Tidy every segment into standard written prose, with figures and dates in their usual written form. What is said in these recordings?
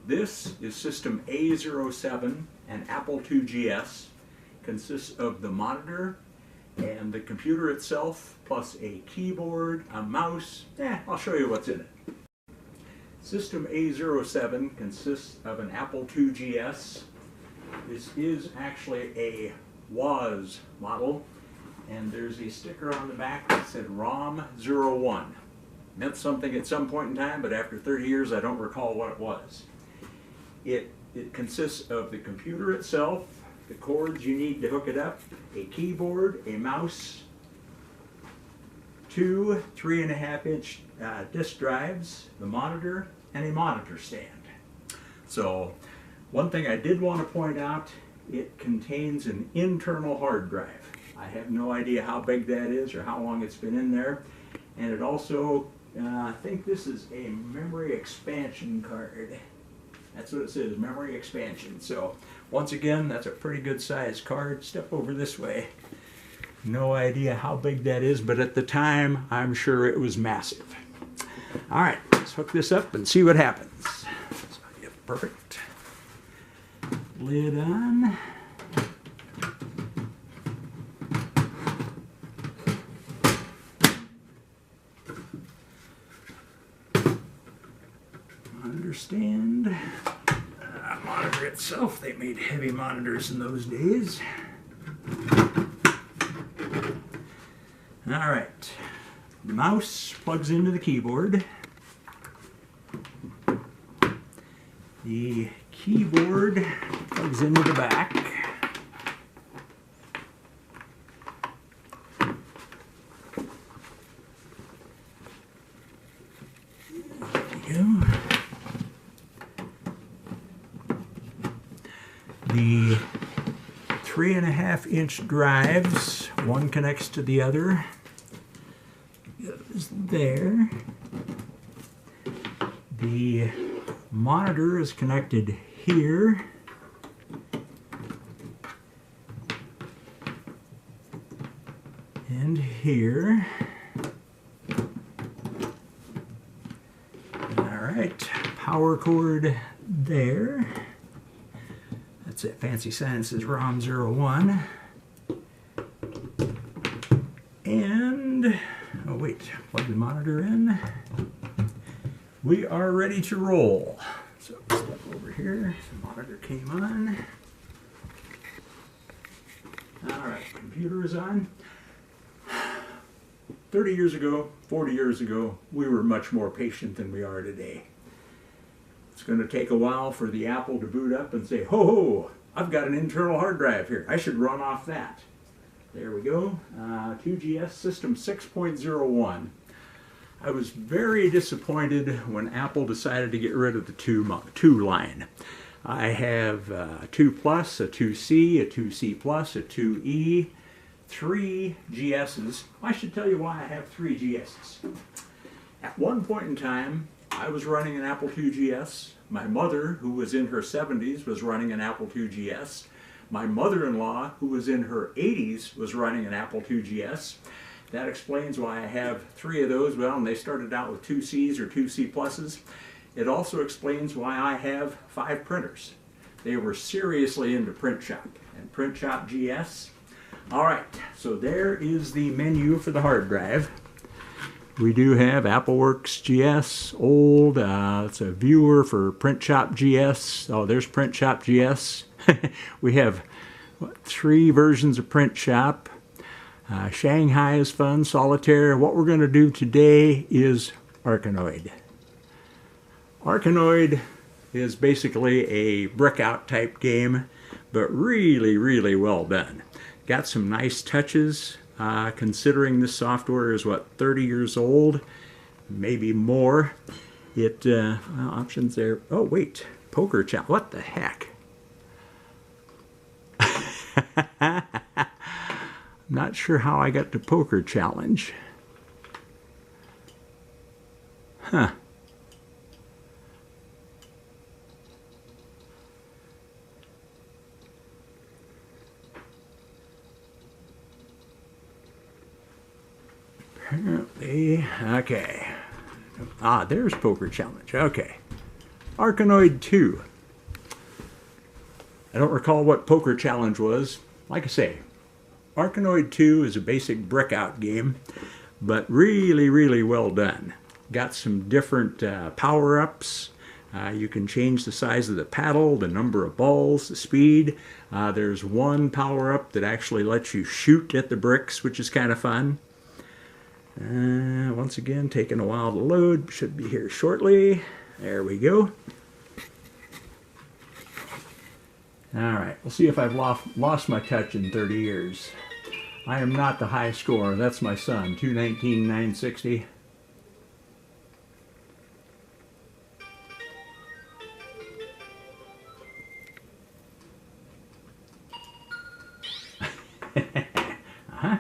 This is system A07, an Apple II GS. Consists of the monitor and the computer itself, plus a keyboard, a mouse. I'll show you what's in it. System A07 consists of an Apple II GS. This is actually a WAS model, and there's a sticker on the back that said ROM01. Meant something at some point in time, but after 30 years I don't recall what it was. It consists of the computer itself, the cords you need to hook it up, a keyboard, a mouse, two 3.5-inch disk drives, the monitor, and a monitor stand. So one thing I did want to point out, it contains an internal hard drive. I have no idea how big that is or how long it's been in there. And it also, I think this is a memory expansion card. That's what it says, memory expansion. So once again, that's a pretty good sized card. Step over this way. No idea how big that is, but at the time, I'm sure it was massive. All right, let's hook this up and see what happens. So, yeah, perfect. Lid on. Understand. Monitor itself, they made heavy monitors in those days. All right, the mouse plugs into the keyboard. The keyboard plugs into the back. The 3.5-inch drives, one connects to the other. Goes there. The monitor is connected here. And here. All right, power cord there. That's it, fancy sign that says ROM01. And, oh wait, plug the monitor in. We are ready to roll. So step over here, the monitor came on. All right, computer is on. 30 years ago, 40 years ago, we were much more patient than we are today. It's going to take a while for the Apple to boot up and say, ho ho, I've got an internal hard drive here. I should run off that. There we go. 2GS System 6.01. I was very disappointed when Apple decided to get rid of the 2 line. I have a 2 Plus, a 2C, a 2C Plus, a 2E, 3 GSs. I should tell you why I have 3 GSs. At one point in time, I was running an Apple II GS. My mother, who was in her 70s, was running an Apple II GS. My mother-in-law, who was in her 80s, was running an Apple II GS. That explains why I have 3 of those. Well, and they started out with 2Cs or 2C pluses. It also explains why I have 5 printers. They were seriously into Print Shop and Print Shop GS. All right, so there is the menu for the hard drive. We do have AppleWorks GS, old, it's a viewer for Print Shop GS. Oh, there's Print Shop GS. We have 3 versions of Print Shop. Shanghai is fun, Solitaire. What we're going to do today is Arkanoid. Arkanoid is basically a breakout type game, but really, really well done. Got some nice touches. Considering this software is, what, 30 years old, maybe more. It, options there. Oh, wait, poker challenge. What the heck? Not sure how I got to poker challenge. Huh. Apparently, okay. Ah, there's poker challenge. Okay. Arkanoid 2. I don't recall what Poker Challenge was. Like I say, Arkanoid 2 is a basic brick-out game, but really, really well done. Got some different power-ups. You can change the size of the paddle, the number of balls, the speed. There's one power-up that actually lets you shoot at the bricks, which is kind of fun. Once again, taking a while to load. Should be here shortly. There we go. Alright, we'll see if I've lost my touch in 30 years. I am not the high scorer. That's my son, 219, 960. Uh-huh.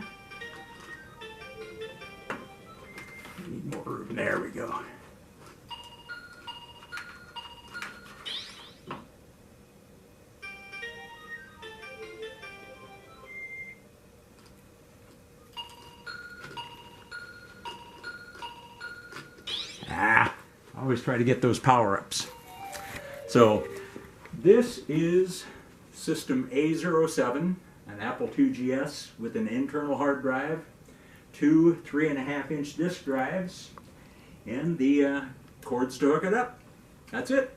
Need more room. There we go. I always try to get those power-ups. So this is system A07, an Apple II GS with an internal hard drive, two 3.5-inch disk drives, and the cords to hook it up. That's it.